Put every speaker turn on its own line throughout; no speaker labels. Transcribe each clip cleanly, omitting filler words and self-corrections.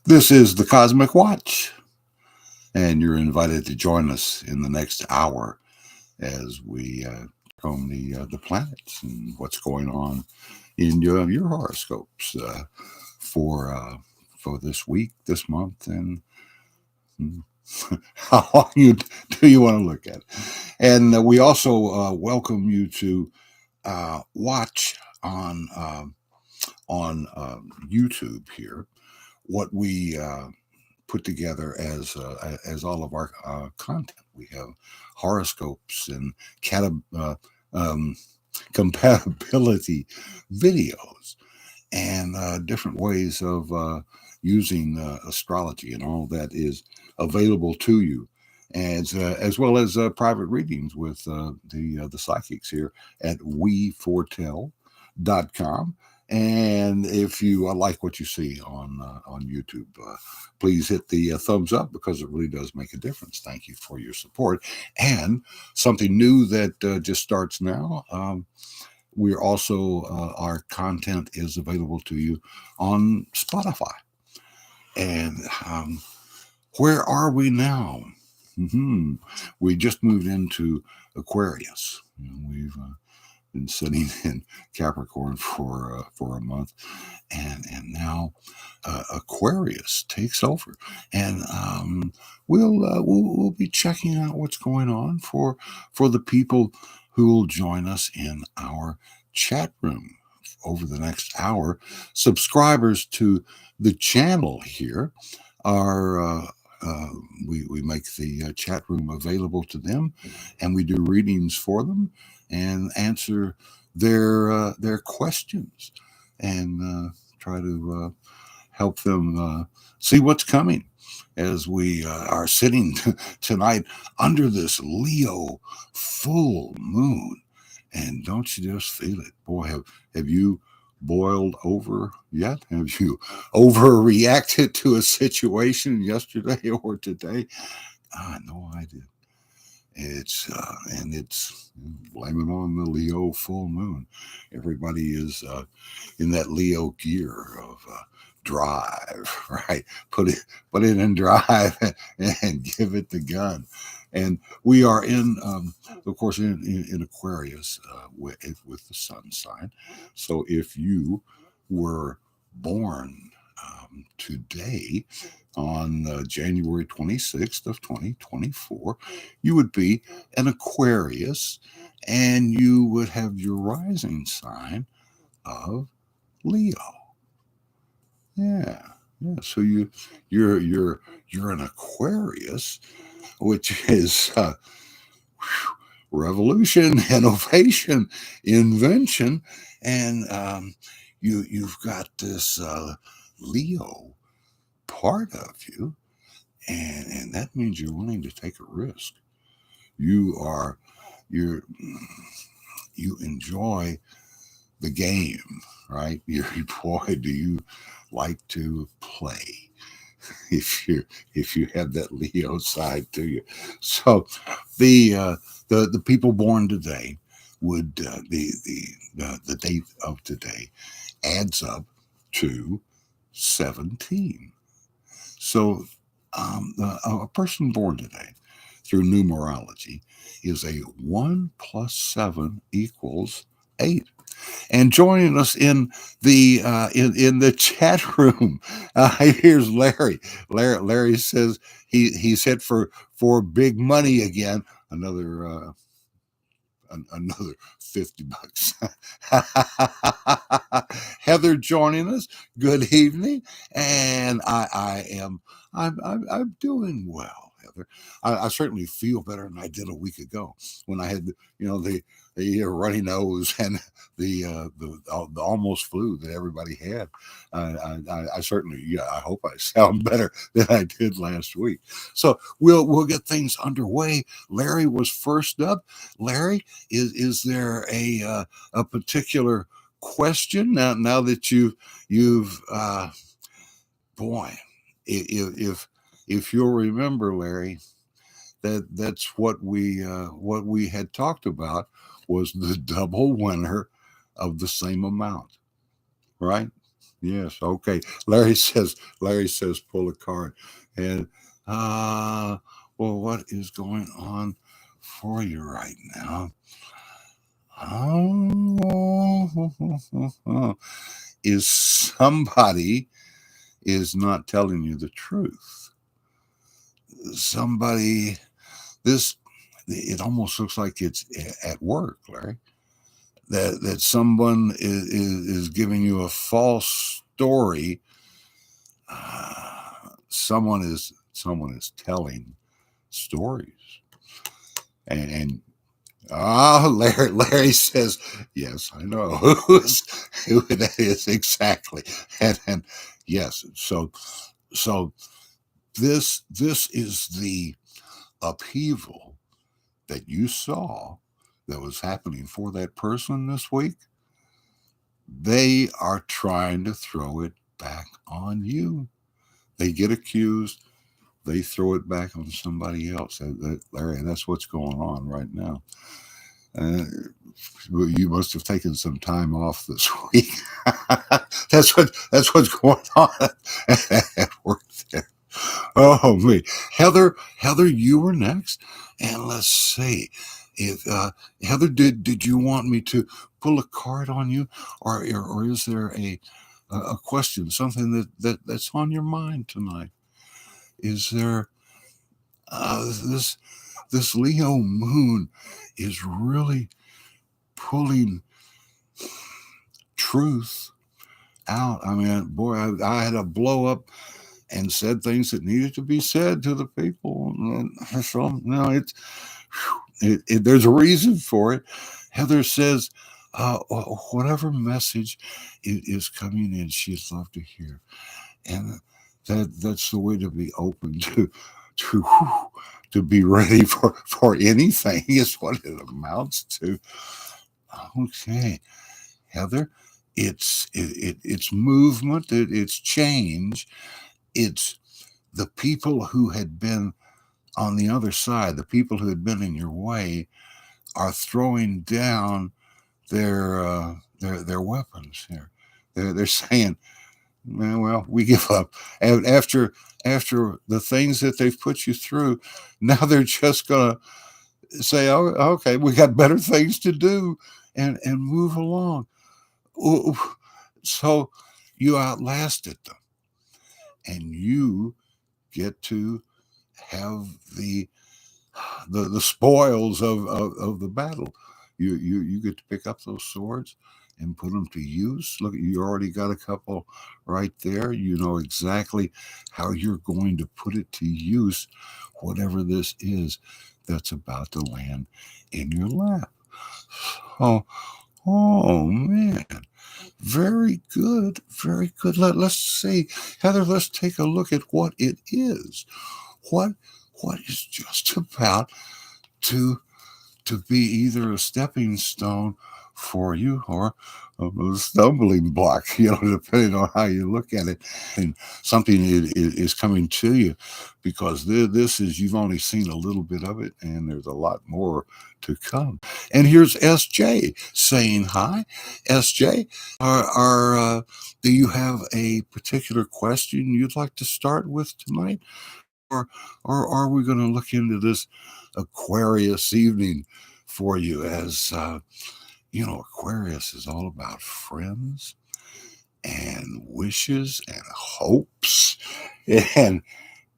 This is the Cosmic Watch, and you're invited to join us in the next hour as we on the planets and what's going on in your horoscopes for this week, this month, and mm, how long do you want to look at it? And we also welcome you to watch on YouTube here what we put together as all of our content. We have horoscopes and um, compatibility videos and different ways of using astrology, and all that is available to you. As well as private readings with the psychics here at weforetell.com. And if you like what you see on YouTube, please hit the thumbs up, because it really does make a difference. Thank you for your support. And something new that just starts now. We're also our content is available to you on Spotify. And where are we now? We just moved into Aquarius. We've been sitting in Capricorn for a month, and now Aquarius takes over, and we'll be checking out what's going on for the people who will join us in our chat room over the next hour. Subscribers to the channel here are. We make the chat room available to them, and we do readings for them and answer their questions, and try to help them see what's coming as we are sitting tonight under this Leo full moon. And don't you just feel it? Boy, have you boiled over yet? Have you overreacted to a situation yesterday or today? No idea. It's blaming on the Leo full moon. Everybody is in that Leo gear of drive, right? Put it in drive and give it the gun. And we are in, of course, in Aquarius with the sun sign. So if you were born today on January 26th of 2024, you would be an Aquarius, and you would have your rising sign of Leo. Yeah. Yeah. So you're an Aquarius, which is revolution, innovation, invention, and you've got this Leo part of you, and that means you're willing to take a risk. You're you enjoy the game, right? Boy, do you like to play if you have that Leo side to you. So the people born today would the date of today adds up to 17. So a person born today through numerology is a 1 plus 7 equals 8. And joining us in the chat room, here's Larry. Larry says he's hit for big money again. Another 50 bucks. Heather joining us. Good evening. And I'm doing well, Heather. I certainly feel better than I did a week ago when I had the runny nose and the almost flu that everybody had. I certainly, I hope I sound better than I did last week. So we'll get things underway. Larry was first up. Larry, is there a particular question now that you've boy, if you'll remember, Larry, that's what we had talked about was the double winner of the same amount, right? Yes. Okay. Larry says, pull a card. And, uh, well, what is going on for you right now? Oh, is somebody is not telling you the truth. Somebody, this, it almost looks like it's at work, Larry. That someone is giving you a false story. Someone is telling stories, and Larry says, yes, I know who that is exactly, and yes, so this is the upheaval that you saw that was happening for that person this week. They are trying to throw it back on you. They get accused, they throw it back on somebody else. Larry, that's what's going on right now. Uh, you must have taken some time off this week. that's what's going on at work there. Oh me, Heather, you were next, and let's see if Heather, did you want me to pull a card on you, or is there a question, something that's on your mind tonight? Is there this Leo moon is really pulling truth out. I mean, boy, I had a blow up and said things that needed to be said to the people. And so, there's a reason for it. Heather says, whatever message is coming in, she'd love to hear. And that's the way to be open to to be ready for anything is what it amounts to. Okay, Heather, it's movement, it's change, it's the people who had been on the other side, the people who had been in your way, are throwing down their weapons here. They're saying, well, we give up. And after the things that they've put you through, now they're just gonna say, oh, okay, we got better things to do, and move along. So you outlasted them, and you get to have the spoils of the battle. You get to pick up those swords and put them to use. Look, you already got a couple right there. You know exactly how you're going to put it to use, whatever this is that's about to land in your lap. Oh man. Very good. Very good. Let's see. Heather, let's take a look at what it is. What what is just about to be either a stepping stone for you or a stumbling block, depending on how you look at it. And something is coming to you, because this is, you've only seen a little bit of it, and there's a lot more to come. And here's SJ saying hi. SJ, do you have a particular question you'd like to start with tonight? Or are we going to look into this Aquarius evening for you? As Aquarius is all about friends and wishes and hopes, and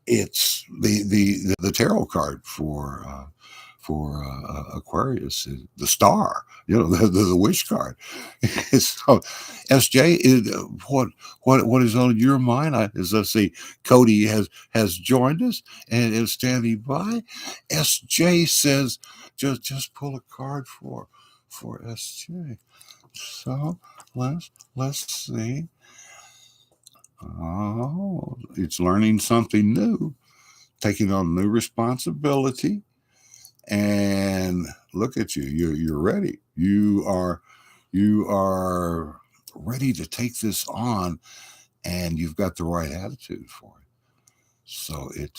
it's the tarot card for Aquarius is the star, the wish card. So, SJ, what is on your mind? As I see, Cody has joined us and is standing by. SJ says, just pull a card for SJ. So let's see. Oh, it's learning something new, taking on new responsibility. And look at you. You're ready. You are ready to take this on, and you've got the right attitude for it. So it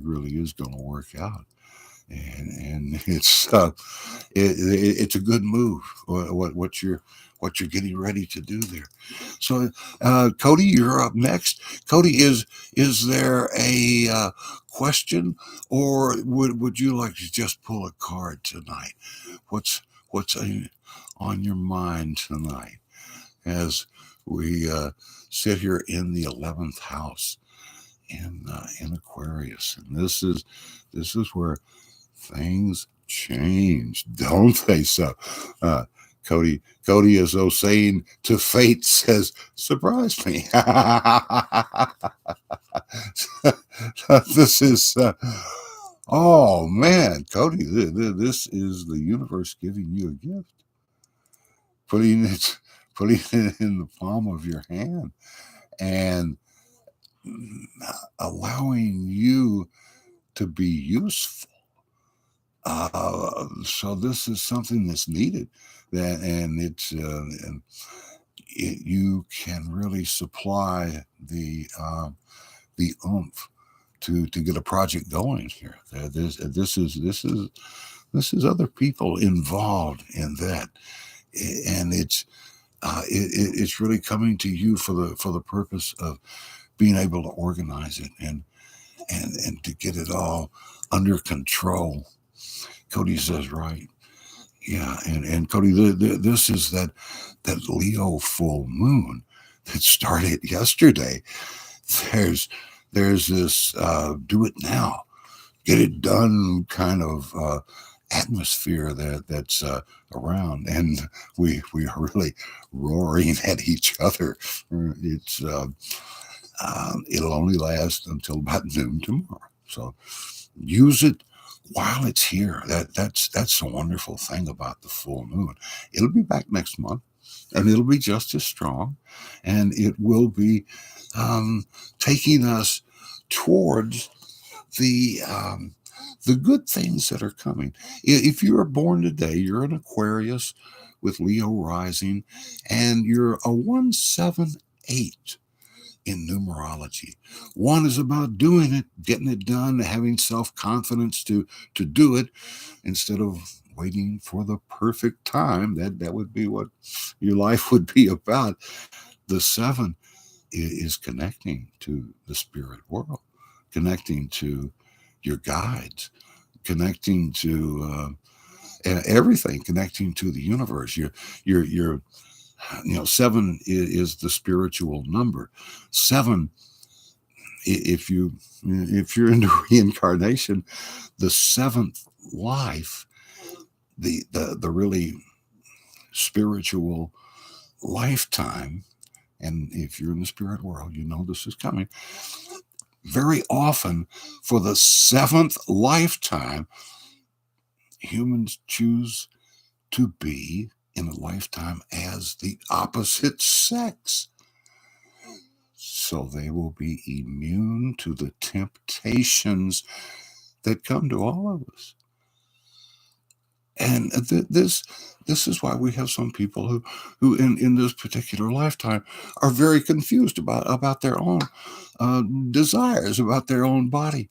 really is going to work out. and it's a good move. What you're getting ready to do there. So, Cody, you're up next. Cody, is there a question, or would you like to just pull a card tonight? What's on your mind tonight as we sit here in the 11th house in Aquarius, and this is where things change, don't they? So, uh, Cody, as though saying to fate, says, "Surprise me." This is, oh man, Cody, this is the universe giving you a gift, putting it, putting it in the palm of your hand, and allowing you to be useful. So this is something that's needed, and you can really supply the oomph to get a project going here. This is other people involved in that, and it's really coming to you for the purpose of being able to organize it and to get it all under control. Cody says, right. Yeah, and Cody, this is that Leo full moon that started yesterday. There's there's this do it now, get it done kind of atmosphere that's around, and we are really roaring at each other. It's it'll only last until about noon tomorrow. So use it while it's here. That's the wonderful thing about the full moon. It'll be back next month, and it'll be just as strong, and it will be taking us towards the good things that are coming. If you are born today, you're an Aquarius with Leo rising, and you're a 178 in numerology. One is about doing it, getting it done, having self-confidence to do it instead of waiting for the perfect time. That would be what your life would be about. The 7 is connecting to the spirit world, connecting to your guides, connecting to everything, connecting to the universe. Your 7 is the spiritual number. 7, if you're into reincarnation, the 7th life, the really spiritual lifetime, and if you're in the spirit world, you know this is coming. Very often, for the 7th lifetime, humans choose to be in a lifetime as the opposite sex. So they will be immune to the temptations that come to all of us. And this is why we have some people who in this particular lifetime are very confused about their own desires, about their own body.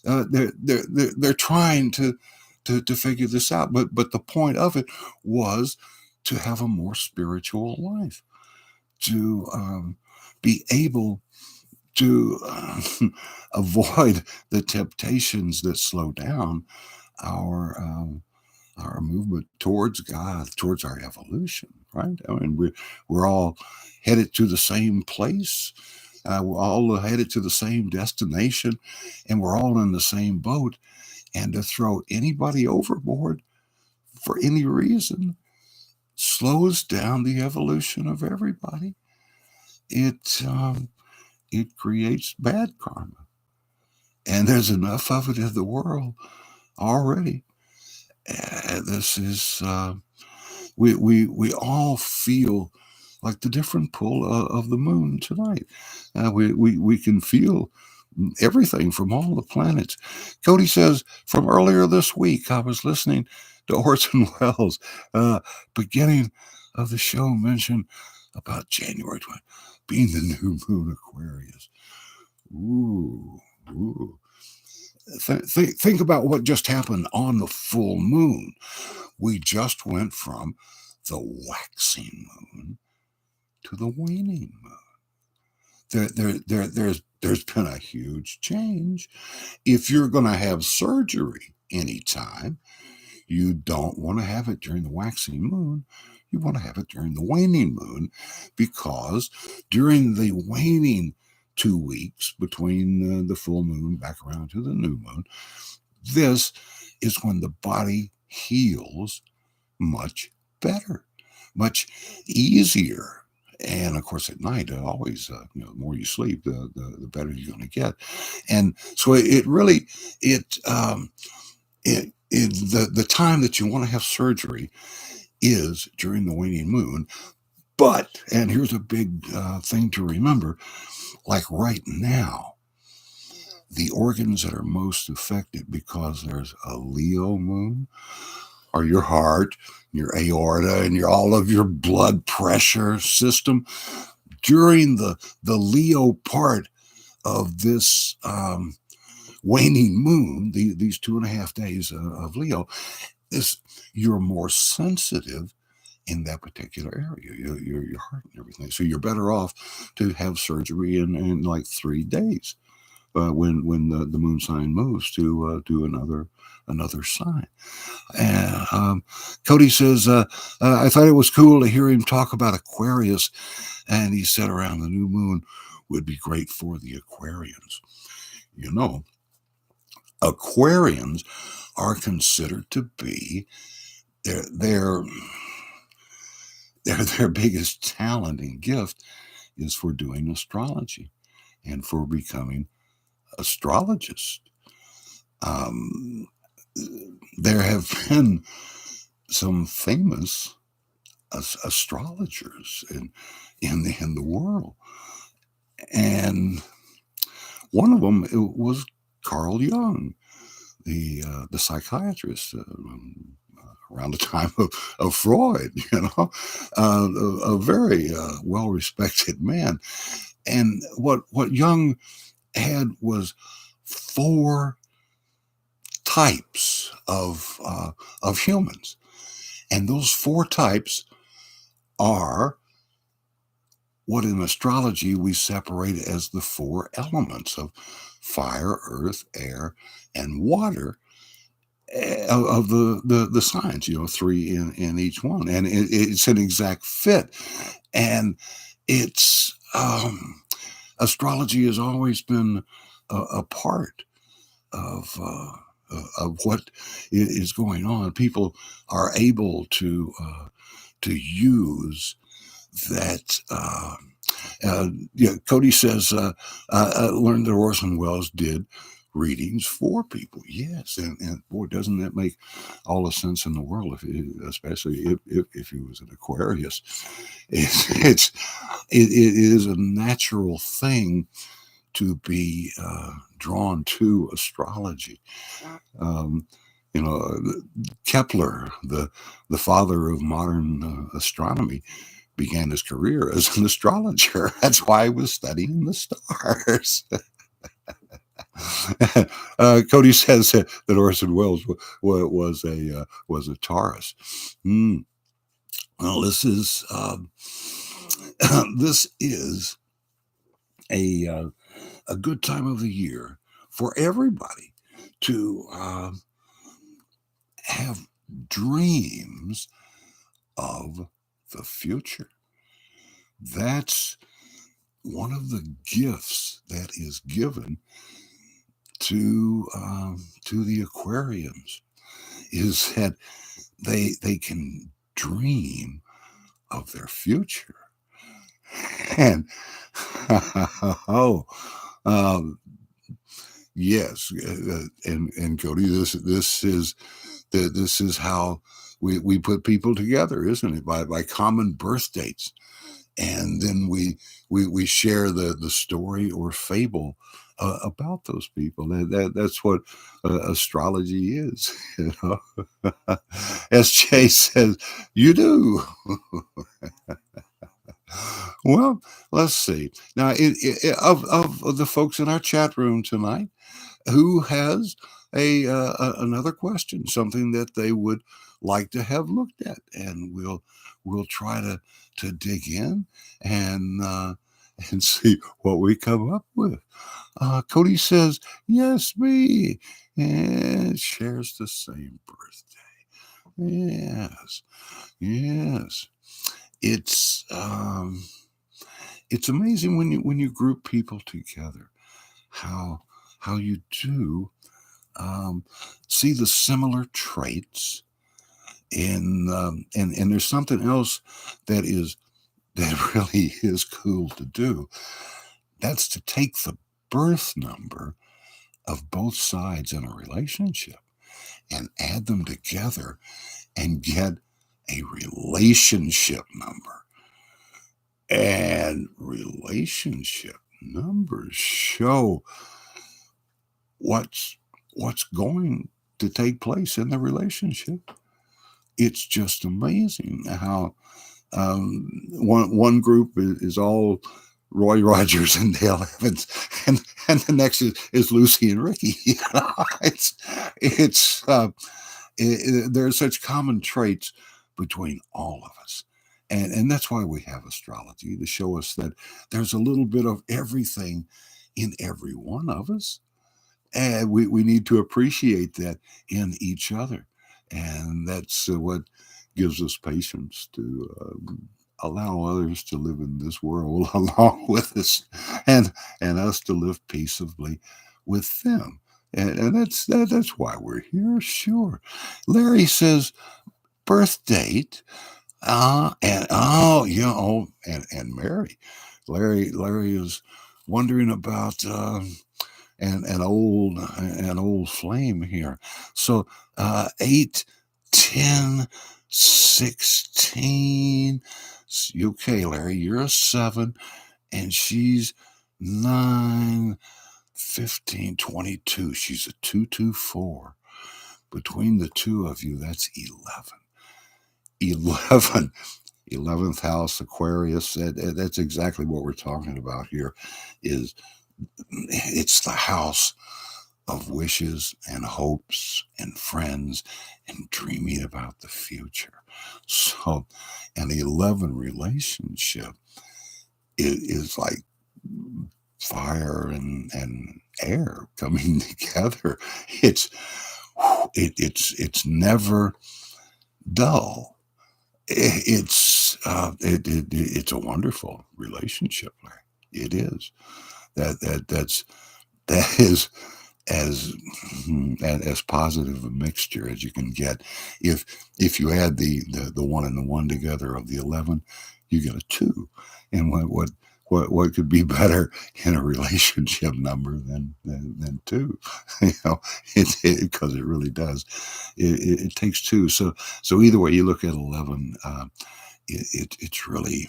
They're trying to figure this out, but the point of it was to have a more spiritual life, to be able to avoid the temptations that slow down our movement towards God, towards our evolution, right? I mean, we're all headed to the same place. We're all headed to the same destination, and we're all in the same boat. And to throw anybody overboard for any reason slows down the evolution of everybody. It creates bad karma, and there's enough of it in the world already. This is we all feel like the different pull of the moon tonight. We can feel everything from all the planets. Cody says from earlier this week, I was listening to Orson Welles, beginning of the show mentioned about January 20 being the new moon Aquarius. Ooh, ooh. Think about what just happened on the full moon. We just went from the waxing moon to the waning moon. There's been a huge change. If you're going to have surgery anytime, you don't want to have it during the waxing moon. You want to have it during the waning moon, because during the waning 2 weeks between the full moon back around to the new moon, this is when the body heals much better, much easier. And of course, at night, always, the more you sleep, the better you're going to get. And so it really, the time that you want to have surgery is during the waning moon. But, and here's a big thing to remember, like right now, the organs that are most affected because there's a Leo moon are your heart, your aorta, and all of your blood pressure system. During the Leo part of this waning moon, these 2.5 days of Leo, you're more sensitive in that particular area, your heart and everything. So you're better off to have surgery in like 3 days when the moon sign moves to another sign. And Cody says, I thought it was cool to hear him talk about Aquarius, and he said around the new moon would be great for the Aquarians. You know, Aquarians are considered to be their biggest talent and gift is for doing astrology and for becoming astrologists. There have been some famous astrologers in the world, and one of them was Carl Jung, the psychiatrist. Around the time of Freud, a very well-respected man. And what Jung had was 4 types of humans, and those 4 types are what in astrology we separate as the 4 elements of fire, earth, air, and water. Of the signs, 3 in each one, and it's an exact fit. And it's astrology has always been a part of what is going on. People are able to use that. Cody says, I learned that Orson Welles did readings for people. Yes, and boy, doesn't that make all the sense in the world, especially if he was an Aquarius. It is a natural thing to be drawn to astrology. Kepler, the father of modern astronomy, began his career as an astrologer. That's why he was studying the stars. Cody says that Orson Welles was a Taurus. Well, this is a good time of the year for everybody to have dreams of the future. That's one of the gifts that is given to the Aquarians, is that they can dream of their future. And yes, and Cody, this is how we put people together, isn't it? By common birth dates, and then we share the story or fable about those people. That's what astrology is. As Jay says, you do. Well, let's see. Now, of the folks in our chat room tonight, who has another question, something that they would like to have looked at, and we'll try to dig in and and see what we come up with. Cody says, "Yes, me," and shares the same birthday. Yes, yes. It's um, it's amazing when you group people together, how you do see the similar traits. And there's something else that is that really is cool to do. That's to take the birth number of both sides in a relationship and add them together and get a relationship number. And relationship numbers show what's going to take place in the relationship. It's just amazing how one group is all Roy Rogers and Dale Evans, and the next is Lucy and Ricky. It's it's there are such common traits between all of us. And that's why we have astrology, to show us that there's a little bit of everything in every one of us. And we need to appreciate that in each other. And that's what gives us patience to allow others to live in this world along with us, and us to live peaceably with them. And that's why we're here, sure. Larry says, birth date, and oh, yeah, oh, and Mary. Larry is wondering about an old flame here. So 8, 10, 16. Okay, Larry, you're a 7, and she's 9, 15, 22. She's a 224. Between the two of you, that's 11. 11. 11th house, Aquarius. That's exactly what we're talking about here. Is it's the house of wishes and hopes and friends and dreaming about the future. So, an 11 relationship is like fire and air coming together. It's never dull. It's a wonderful relationship, Larry. It is. That is as as positive a mixture as you can get. If you add the one and the one together of the 11, you get a 2. And what could be better in a relationship number than 2? You know, because it really does. It takes 2. So either way you look at 11, it's really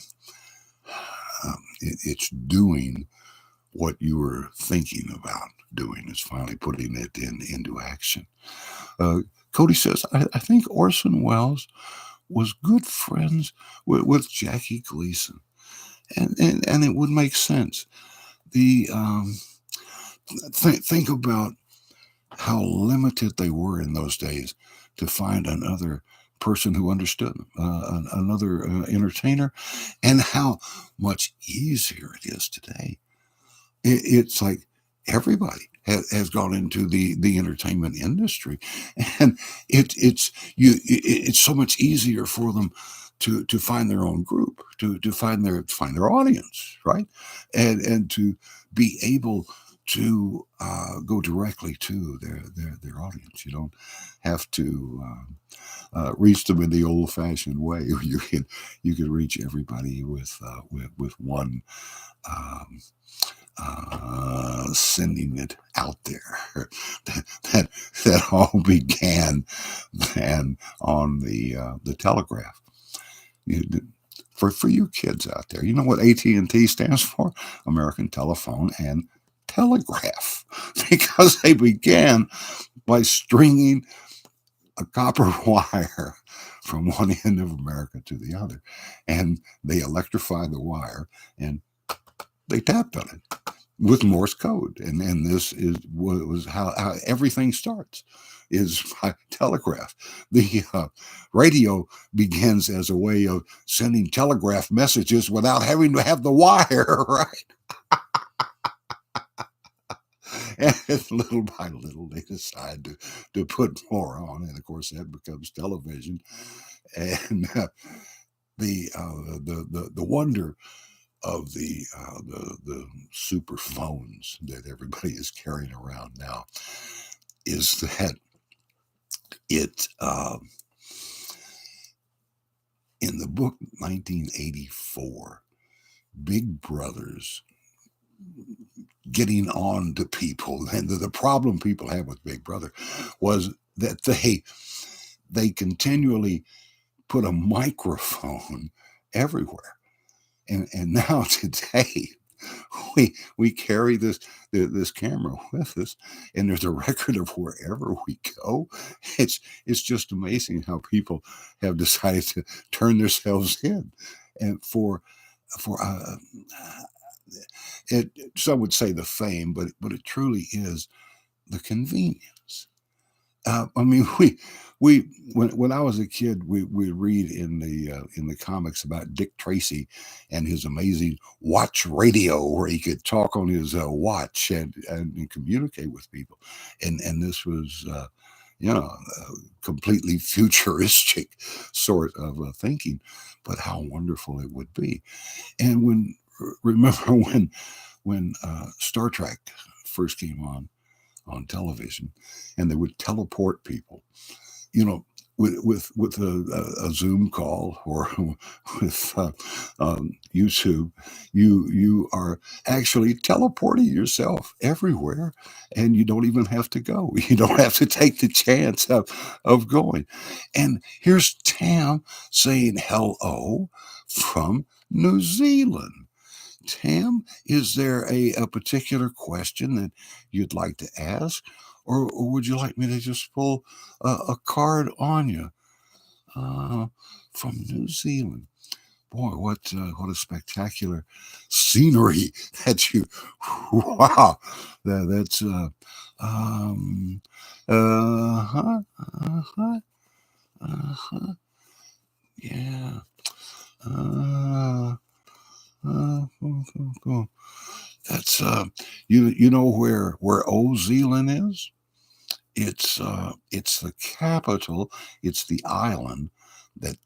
it's doing what you were thinking about doing, is finally putting it into action. Cody says, I think Orson Welles was good friends with Jackie Gleason, and it would make sense. The think about how limited they were in those days to find another person who understood them, another entertainer, and how much easier it is today. It's like everybody has gone into the entertainment industry, and it's so much easier for them to find their own group, to find their audience, right, and to be able to go directly to their audience. You don't have to reach them in the old-fashioned way. You can reach everybody with one. Um, Sending it out there. That all began then on the telegraph. For you kids out there, you know what AT&T stands for? American Telephone and Telegraph, because they began by stringing a copper wire from one end of America to the other, and they electrified the wire and they tapped on it. with Morse code, and this is was how everything starts, is by telegraph. The radio begins as a way of sending telegraph messages without having to have the wire, right? And little by little, they decide to put more on, and of course, that becomes television. And the wonder of the super phones that everybody is carrying around now is that it in the book 1984, Big Brother's getting on to people, and the problem people have with Big Brother was that they continually put a microphone everywhere. And now today we carry this camera with us, and there's a record of wherever we go. It's just amazing how people have decided to turn themselves in, and for it. Some would say the fame, but it truly is the convenience. I mean, we when I was a kid, we read in the comics about Dick Tracy and his amazing watch radio, where he could talk on his watch and communicate with people, and this was completely futuristic sort of thinking, but how wonderful it would be. And remember when Star Trek first came on television, and they would teleport people, with a Zoom call or with YouTube, you are actually teleporting yourself everywhere, and you don't even have to go. You don't have to take the chance of going. And here's Tam saying hello from New Zealand. Tam, is there a particular question that you'd like to ask? Or would you like me to just pull a card on you uh, from New Zealand? Boy, what a spectacular scenery that you, wow, that's, uh-huh, uh-huh, uh-huh, yeah, uh, cool, cool, cool. That's you know where Old Zealand is? It's the capital. It's the island that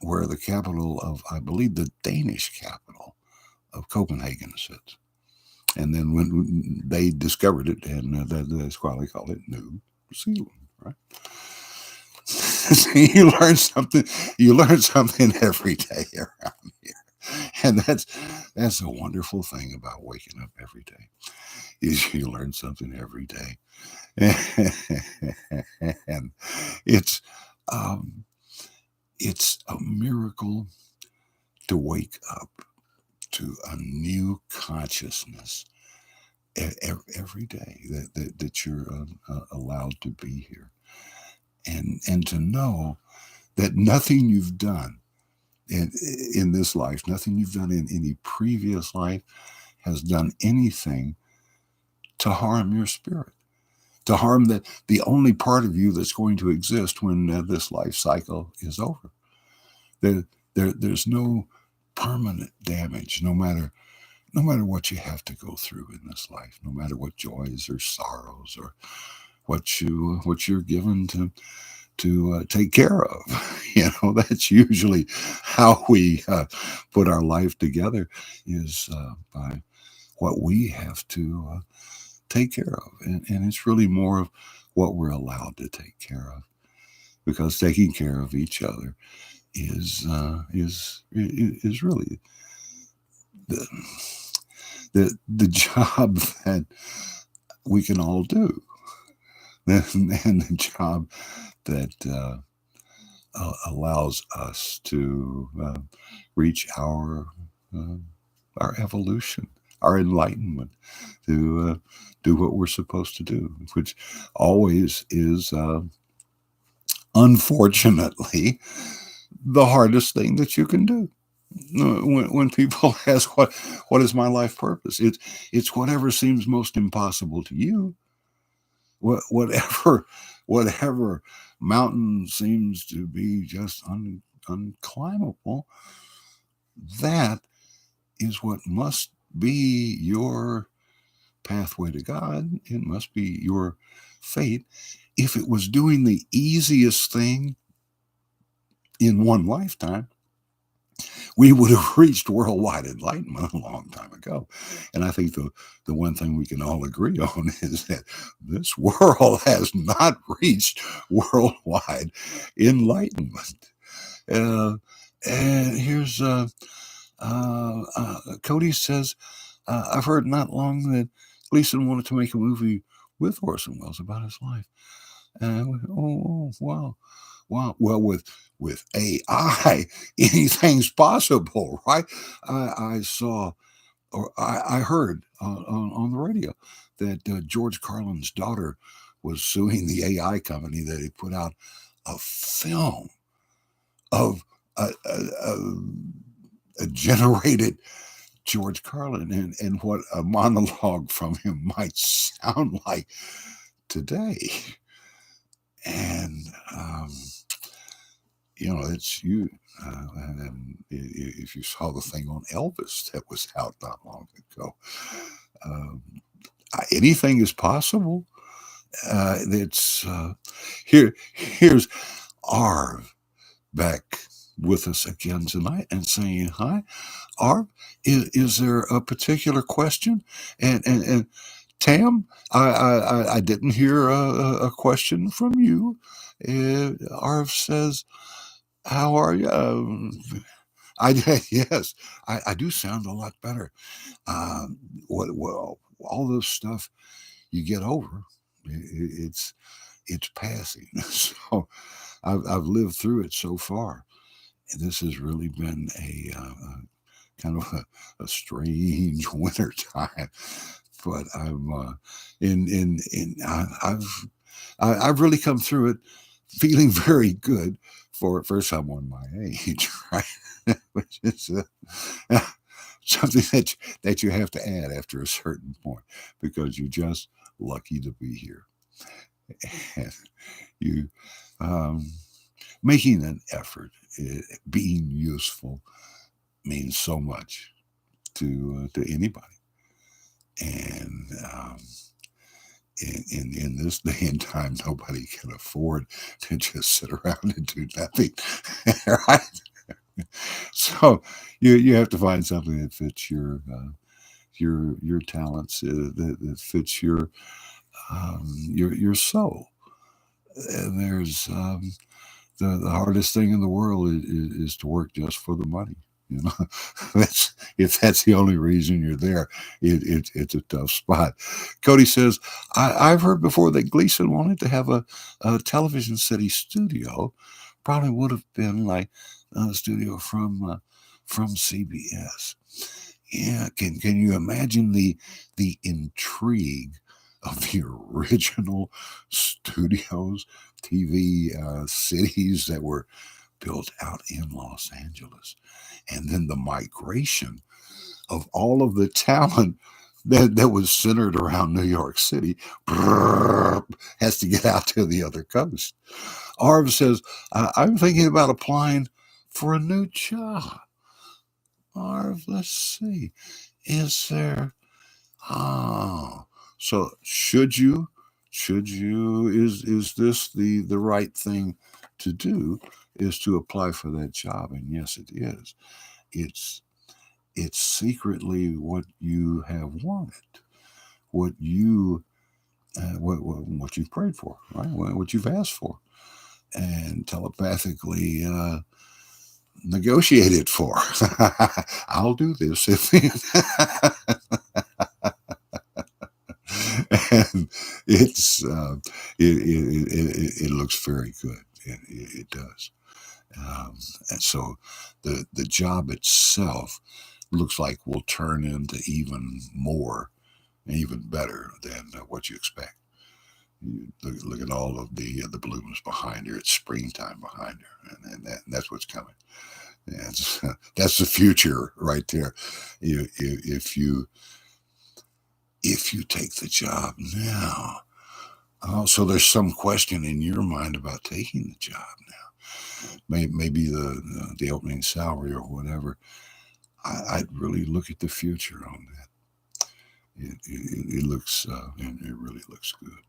where the capital of, I believe, the Danish capital of Copenhagen sits. And then when they discovered it, and that's why they call it New Zealand, right? So you learn something. You learn something every day around here, and that's a wonderful thing about waking up every day. Is you learn something every day, and it's um, it's a miracle to wake up to a new consciousness every day that you're allowed to be here, and to know that nothing you've done in this life, nothing you've done in any previous life, has done anything to harm your spirit, to harm the only part of you that's going to exist when this life cycle is over. There's no permanent damage, no matter what you have to go through in this life, no matter what joys or sorrows or what you're given to take care of. That's usually how we put our life together, is by what we have to take care of, and it's really more of what we're allowed to take care of, because taking care of each other is really the the job that we can all do, and the job that allows us to reach uh, our evolution, our enlightenment, to do what we're supposed to do, which always is, unfortunately, the hardest thing that you can do. When people ask what is my life purpose, it's whatever seems most impossible to you. Whatever whatever mountain seems to be just unclimbable, that is what must be your pathway to God. It must be your fate. If it was doing the easiest thing in one lifetime, we would have reached worldwide enlightenment a long time ago. And I think the one thing we can all agree on is that this world has not reached worldwide enlightenment. Uh, and here's Cody says, I've heard not long that Gleason wanted to make a movie with Orson Welles about his life. Wow. Wow. Well, with AI, anything's possible, right? I saw, or I heard on the radio that George Carlin's daughter was suing the AI company that he put out a film of a generated George Carlin and what a monologue from him might sound like today. And it's you. And if you saw the thing on Elvis that was out not long ago, um, anything is possible. It's here's Arv back with us again tonight and saying hi. Arv, is there a particular question? And Tam, I didn't hear a question from you. Arv says, "How are you?" Yes, I do sound a lot better. Well, all this stuff you get over, it's passing. So I've lived through it so far. This has really been a kind of a strange winter time, but I've really come through it feeling very good for someone my age, right? Which is something that you have to add after a certain point because you're just lucky to be here. And you making an effort, being useful means so much to anybody. And in this day and time, nobody can afford to just sit around and do nothing, right? So you have to find something that fits your talents, that fits your soul. And there's the hardest thing in the world is to work just for the money. You know, that's if that's the only reason you're there, it's a tough spot. Cody says, I've heard before that Gleason wanted to have a television city studio. Probably would have been like a studio from CBS. Yeah, can you imagine the intrigue of the original studios, TV cities that were built out in Los Angeles, and then the migration of all of the talent that was centered around New York City has to get out to the other coast. Arv says, I'm thinking about applying for a new job. Arv, let's see. Is there Ah, so is this the right thing to do is to apply for that job? And yes, it is. It's it's secretly what you have wanted, what you what you've prayed for, right? What you've asked for, and telepathically negotiated for. I'll do this if and it's it looks very good. It does, and so the job itself looks like will turn into even more, even better than what you expect. You look at all of the blooms behind her. It's springtime behind her, and that's what's coming. That's the future right there. If you take the job now, oh, so there's some question in your mind about taking the job now. Maybe the opening salary or whatever. I'd really look at the future on that. It looks it really looks good.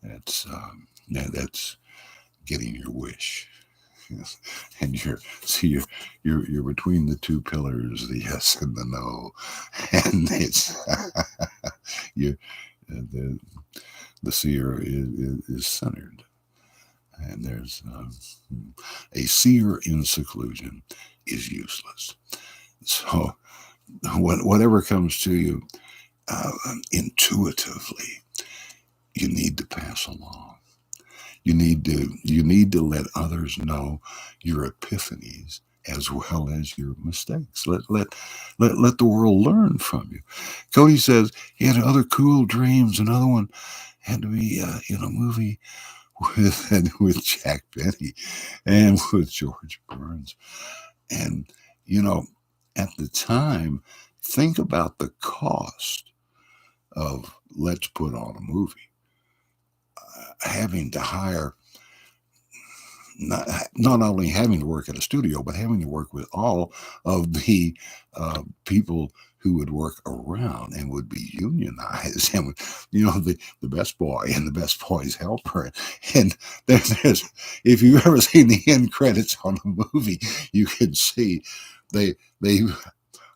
That's getting your wish. Yes. And you're between the two pillars, the yes and the no, and it's you the seer is centered, and there's a seer in seclusion is useless. So whatever comes to you intuitively, you need to pass along. You need to let others know your epiphanies as well as your mistakes. Let the world learn from you. Cody says he had other cool dreams. Another one had to be in a movie with Jack Benny and with George Burns. And at the time, think about the cost of let's put on a movie. Having to hire, not only having to work at a studio, but having to work with all of the people who would work around and would be unionized, and the best boy and the best boy's helper. And there's if you've ever seen the end credits on a movie, you can see they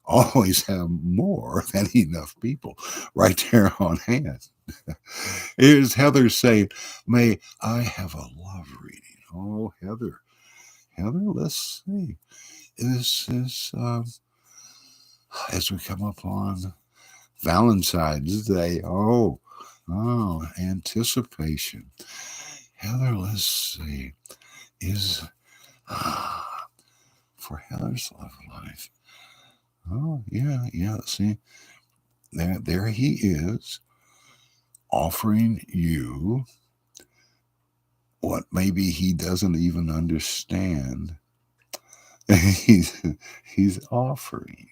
always have more than enough people right there on hand. Here's Heather saying, "May I have a love reading?" Oh, Heather, let's see. This is as we come up on Valentine's Day. Oh, anticipation. Heather, let's see. Is for Heather's love life. Oh, yeah. See, there he is, offering you what maybe he doesn't even understand. he's offering you.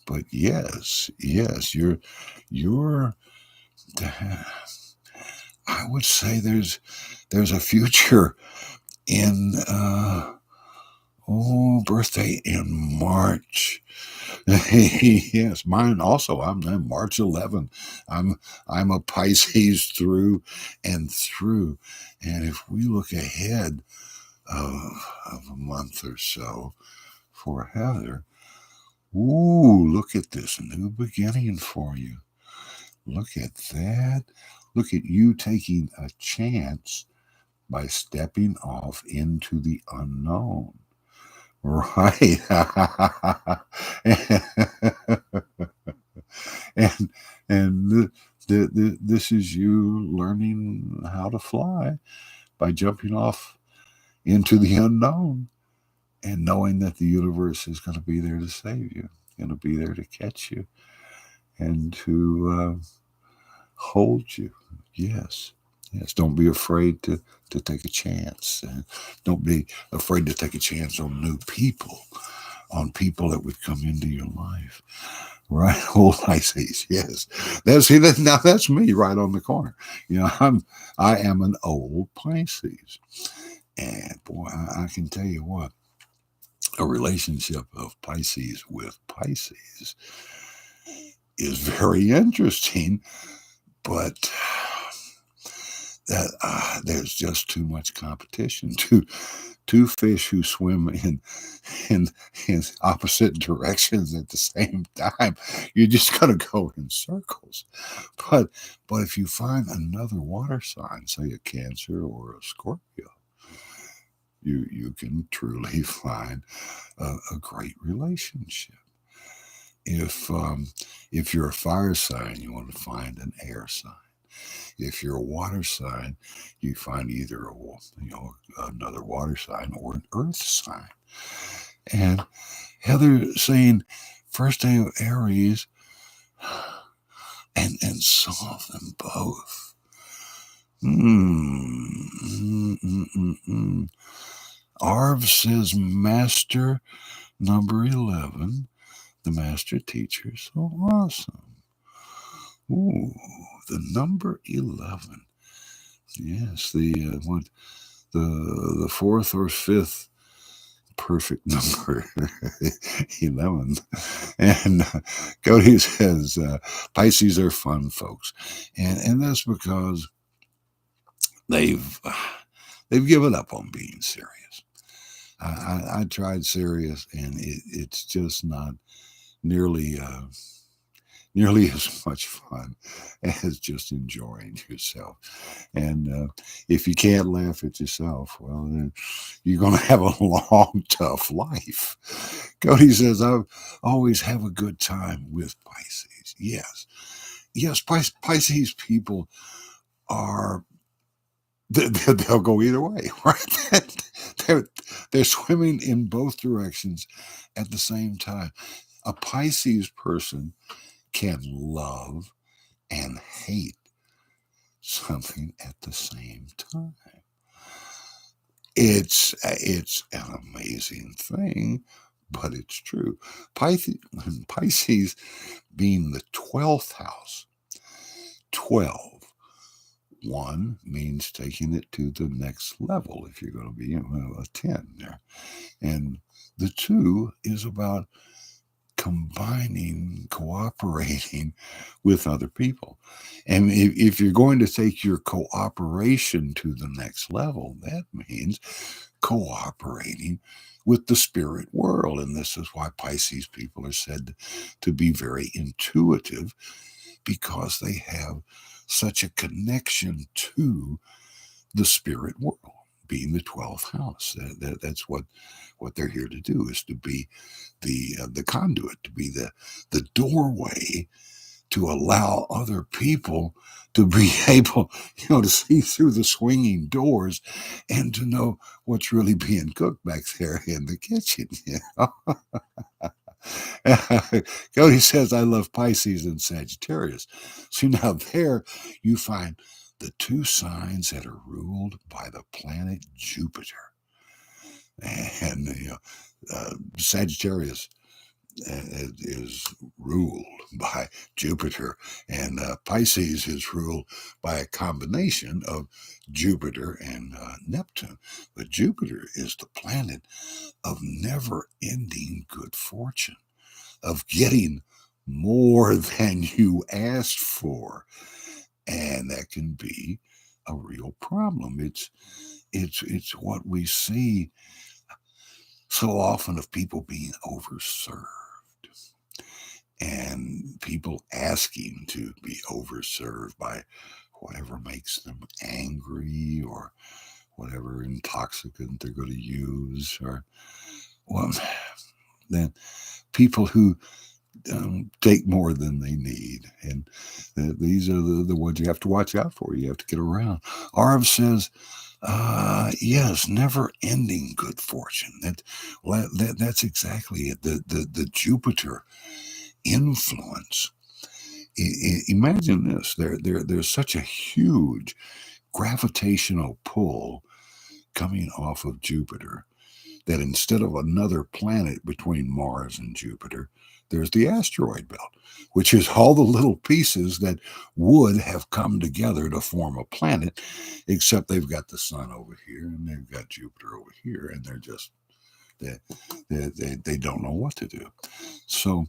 But yes, you're I would say there's a future in birthday in March. Yes, mine also. I'm March 11. I'm a Pisces through and through. And if we look ahead of a month or so for Heather, look at this new beginning for you. Look at that. Look at you taking a chance by stepping off into the unknown. Right. and this is you learning how to fly by jumping off into the unknown and knowing that the universe is going to be there to save you, going to be there to catch you and to hold you. Yes. Don't be afraid to take a chance. Don't be afraid to take a chance on new people, on people that would come into your life. Right, old Pisces. Yes, now that's me right on the corner. I am an old Pisces, and boy, I can tell you what, a relationship of Pisces with Pisces is very interesting, but that there's just too much competition. Two fish who swim in opposite directions at the same time. You're just gonna go in circles. But if you find another water sign, say a Cancer or a Scorpio, you can truly find a great relationship. If you're a fire sign, you want to find an air sign. If you're a water sign, you find either another water sign or an earth sign. And Heather saying first day of Aries, and solve them both. Arv says master number 11, the master teacher. So awesome. Ooh, the number 11. Yes, the fourth or fifth perfect number, 11. And Cody says Pisces are fun folks, and that's because they've they've given up on being serious. I tried serious, and it's just not nearly nearly as much fun as just enjoying yourself. And if you can't laugh at yourself, well, then you're going to have a long, tough life. Cody says, I always have a good time with Pisces. Yes. Yes, Pisces people are, they'll go either way, right? they're, they're swimming in both directions at the same time. A Pisces person can love and hate something at the same time. It's an amazing thing, but it's true. Pisces being the 12th house, 12. One means taking it to the next level if you're going to be a 10 there. And the 2 is about combining, cooperating with other people. And if you're going to take your cooperation to the next level, that means cooperating with the spirit world. And this is why Pisces people are said to be very intuitive, because they have such a connection to the spirit world, being the 12th house. That's what they're here to do, is to be the conduit, to be the doorway, to allow other people to be able, to see through the swinging doors and to know what's really being cooked back there in the kitchen. Cody says, I love Pisces and Sagittarius. See, now there you find the 2 signs that are ruled by the planet Jupiter. And Sagittarius is ruled by Jupiter, and Pisces is ruled by a combination of Jupiter and Neptune. But Jupiter is the planet of never-ending good fortune, of getting more than you asked for, and that can be a real problem. It's what we see so often of people being overserved and people asking to be overserved by whatever makes them angry or whatever intoxicant they're going to use, or well, then people who take more than they need. And these are the ones you have to watch out for. You have to get around. Arv says, yes, never ending good fortune. That's exactly it. The Jupiter influence. Imagine this. There's such a huge gravitational pull coming off of Jupiter that instead of another planet between Mars and Jupiter, there's the asteroid belt, which is all the little pieces that would have come together to form a planet, except they've got the sun over here and they've got Jupiter over here, and they're just they don't know what to do. So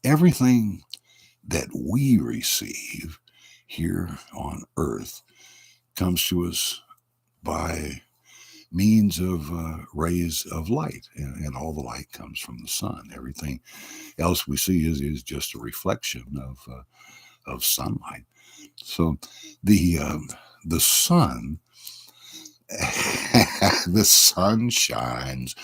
everything that we receive here on Earth comes to us by means of rays of light, and all the light comes from the sun. Everything else we see is just a reflection of sunlight. So the sun the sun shines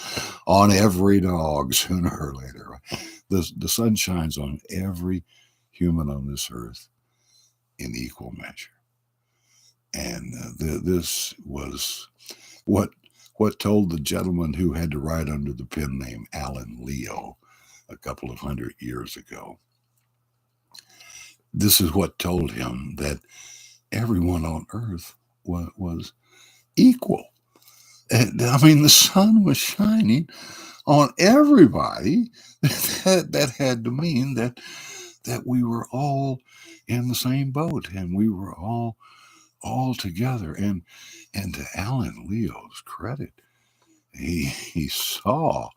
on every dog sooner or later. Right? The sun shines on every human on this earth in equal measure, and this was what told the gentleman who had to write under the pen name Alan Leo a couple of 100 years ago. This is what told him that everyone on earth was equal. And, I mean, the sun was shining on everybody. That had to mean that we were all in the same boat, and we were all together. And to Alan Leo's credit, he saw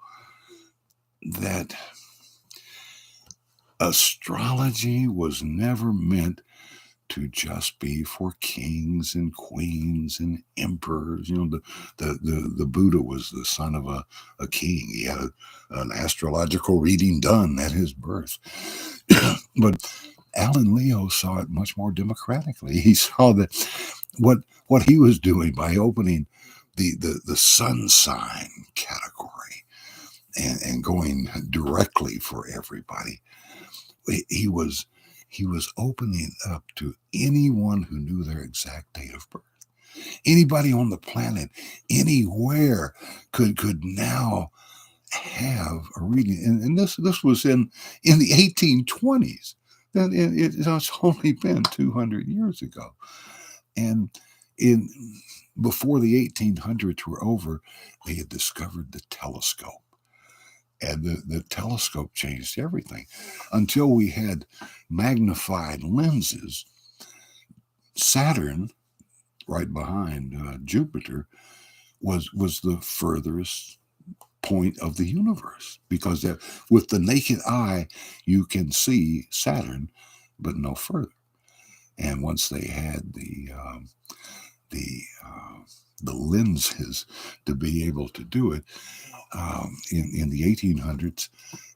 that astrology was never meant to just be for kings and queens and emperors. The Buddha was the son of a king. He had an astrological reading done at his birth. But Alan Leo saw it much more democratically. He saw that what he was doing by opening the sun sign category and going directly for everybody. He was opening up to anyone who knew their exact date of birth. Anybody on the planet, anywhere, could now have a reading. And this was in the 1820s. Then it's only been 200 years ago. And in before the 1800s were over, they had discovered the telescope. And the telescope changed everything. Until we had magnified lenses, Saturn, right behind Jupiter, was the furthest point of the universe, because with the naked eye you can see Saturn, but no further. And once they had the lenses to be able to do it, in the 1800s,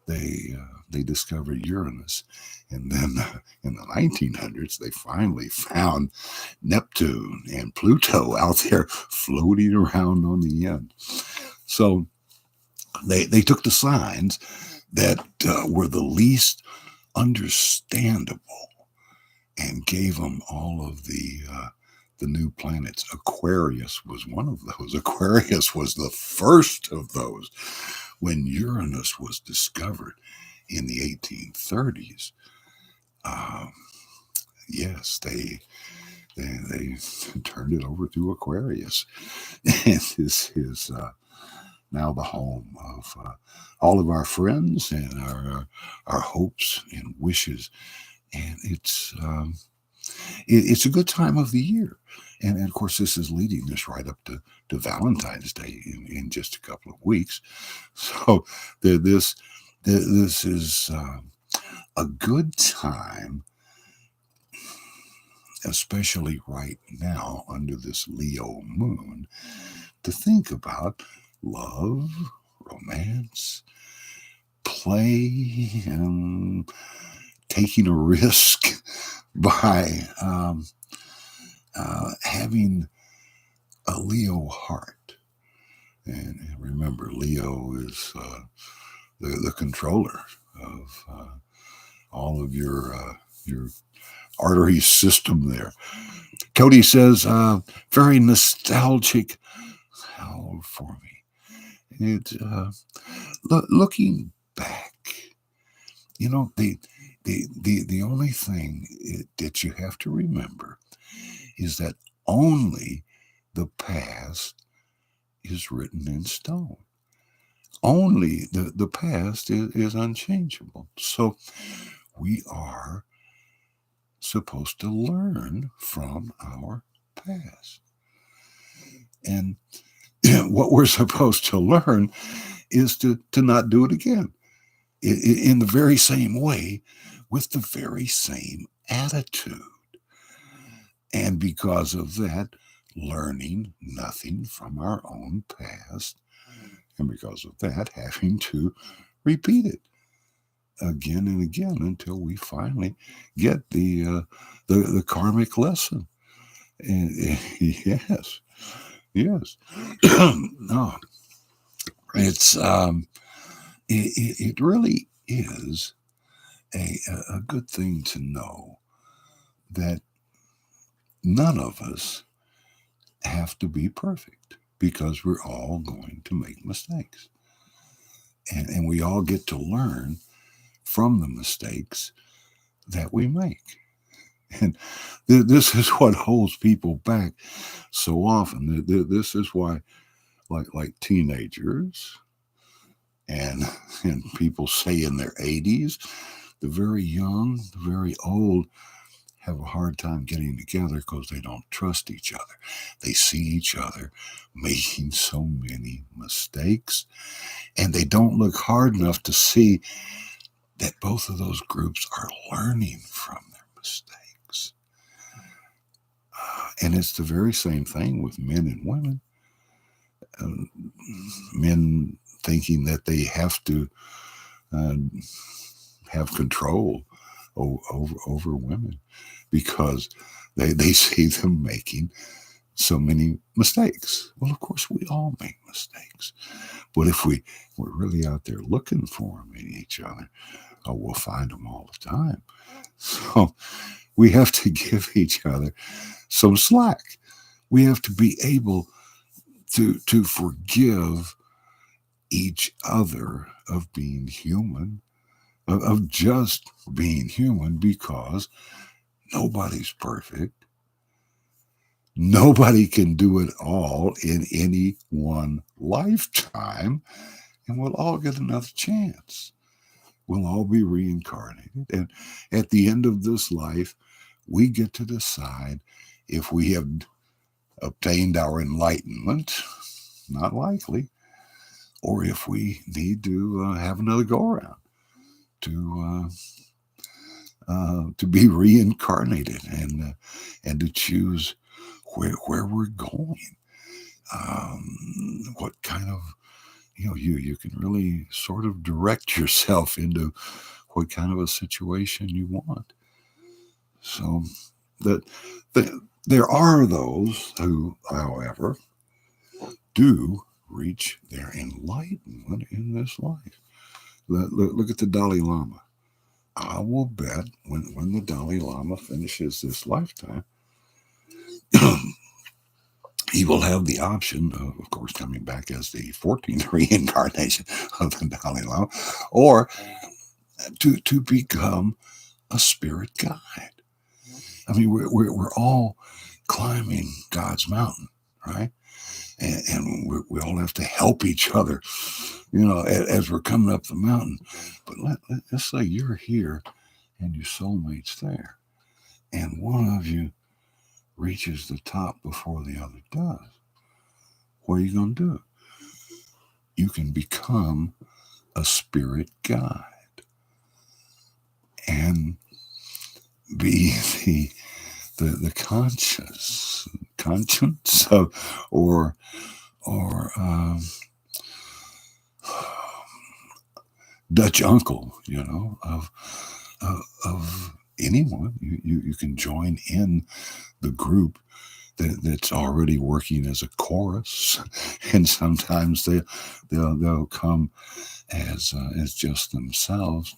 they discovered Uranus, and then in the 1900s they finally found Neptune and Pluto out there floating around on the end. So they took the signs that were the least understandable and gave them all of the new planets. Aquarius was one of those. Aquarius was the first of those. When Uranus was discovered in the 1830s, yes, they turned it over to Aquarius, and is now the home of all of our friends and our hopes and wishes. And it's a good time of the year. And of course, this is leading us right up to Valentine's Day in just a couple of weeks. So this is a good time, especially right now under this Leo moon, to think about love, romance, play, and taking a risk by having a Leo heart. And remember, Leo is the controller of all of your artery system there. Cody says, very nostalgic for me. It's looking back. The only thing that you have to remember is that only the past is written in stone. Only the past is unchangeable. So we are supposed to learn from our past. And what we're supposed to learn is to not do it again in the very same way, with the very same attitude. And because of that, learning nothing from our own past, and because of that, having to repeat it again and again until we finally get the karmic lesson. And yes, no, it's it really is a good thing to know that none of us have to be perfect, because we're all going to make mistakes. And we all get to learn from the mistakes that we make. And this is what holds people back so often. This is why like teenagers and people say in their 80s. The very young, the very old have a hard time getting together because they don't trust each other. They see each other making so many mistakes, and they don't look hard enough to see that both of those groups are learning from their mistakes. And it's the very same thing with men and women. Men thinking that they have to have control over women because they see them making so many mistakes. Well, of course, we all make mistakes. But if we're really out there looking for them in each other, we'll find them all the time. So we have to give each other some slack. We have to be able to forgive each other of being human, of just being human, because nobody's perfect. Nobody can do it all in any one lifetime, and we'll all get another chance. We'll all be reincarnated, and at the end of this life, we get to decide if we have obtained our enlightenment, not likely, or if we need to have another go around to be reincarnated and to choose where we're going. What kind of you can really sort of direct yourself into what kind of a situation you want. So that there are those who, however, do reach their enlightenment in this life. Look at the Dalai Lama. I will bet when the Dalai Lama finishes this lifetime, he will have the option of course, coming back as the 14th reincarnation of the Dalai Lama, or to become a spirit guide. I mean, we're all climbing God's mountain, right? And we all have to help each other, as we're coming up the mountain. But let's say you're here and your soulmate's there, and one of you reaches the top before the other does. What are you going to do? You can become a spirit guide and be the conscience of or Dutch uncle, of anyone. You can join in the group that's already working as a chorus, and sometimes they'll come as just themselves.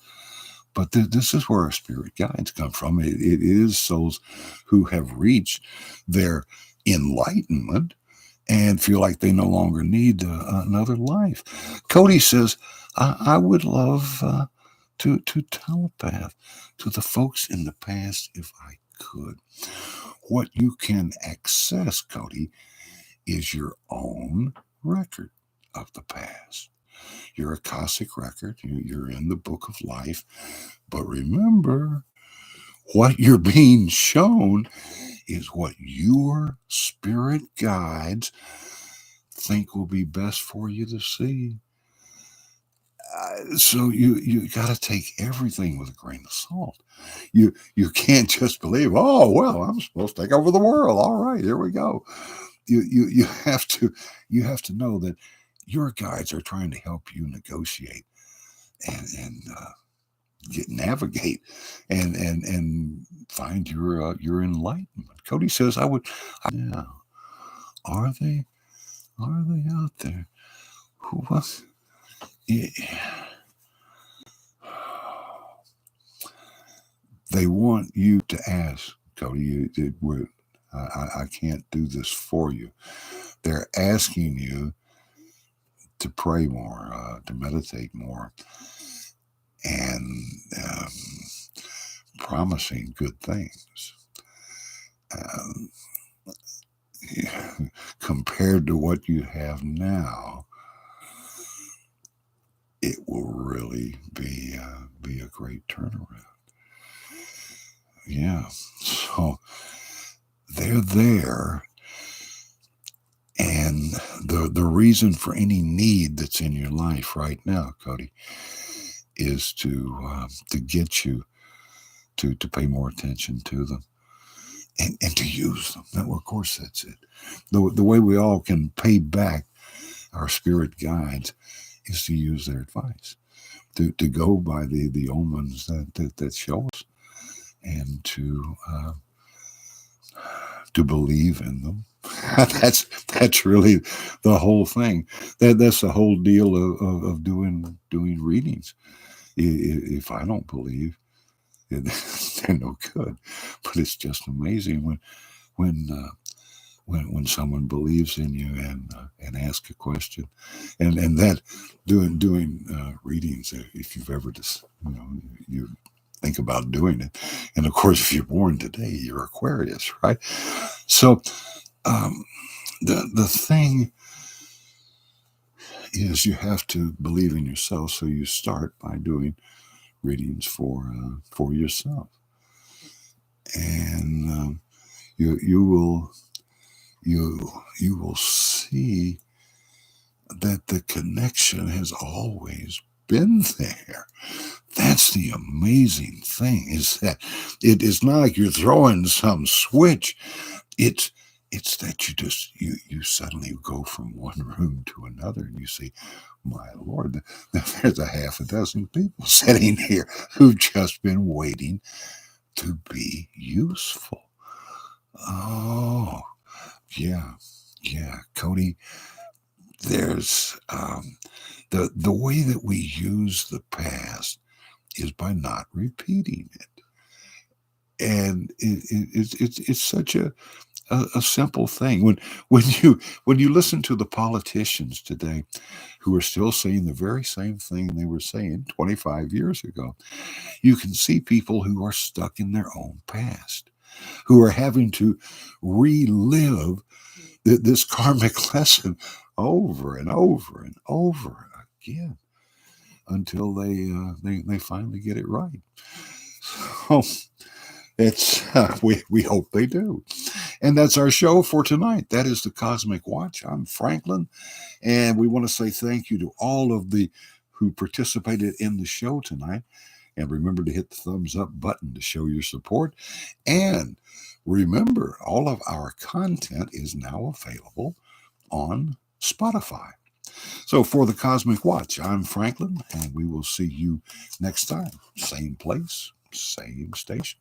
But this is where our spirit guides come from. It is souls who have reached their enlightenment and feel like they no longer need another life. Cody says, I would love to telepath to the folks in the past if I could. What you can access, Cody, is your own record of the past. Your Akashic record. You're in the book of life. But remember, what you're being shown is what your spirit guides think will be best for you to see. So you got to take everything with a grain of salt. You can't just believe, oh well, I'm supposed to take over the world. All right, here we go. You have to know that your guides are trying to help you negotiate and navigate and find your enlightenment. Cody says, yeah. Are they out there? Who was? Yeah. They want you to ask, Cody. I can't do this for you. They're asking you to pray more, to meditate more, and promising good things. compared to what you have now, it will really be a great turnaround. Yeah. So they're there. And the reason for any need that's in your life right now, Cody, is to get you to pay more attention to them and to use them. Now, of course, that's it. The way we all can pay back our spirit guides is to use their advice, to go by the omens that show us, and to believe in them. that's really the whole thing. That's the whole deal of doing readings. If I don't believe, they're no good. But it's just amazing when when someone believes in you and asks a question, and that doing readings. If you've ever just you think about doing it, and of course, if you're born today, you're Aquarius, right? So the thing is, you have to believe in yourself. So you start by doing readings for yourself, and you will you will see that the connection has always been there. That's the amazing thing, is that it is not like you're throwing some switch. It's that you suddenly go from one room to another and you see, my Lord, there's a half a dozen people sitting here who've just been waiting to be useful. Oh, yeah, Cody. There's the way that we use the past is by not repeating it, and it's such a simple thing. When you listen to the politicians today, who are still saying the very same thing they were saying 25 years ago, you can see people who are stuck in their own past, who are having to relive this karmic lesson over and over and over again until they finally get it right. So it's we hope they do. And that's our show for tonight. That is the Cosmic Watch. I'm Franklin, and we want to say thank you to all of the who participated in the show tonight. And remember to hit the thumbs up button to show your support. And remember, all of our content is now available on Spotify. So for the Cosmic Watch, I'm Franklin, and we will see you next time. Same place, same station.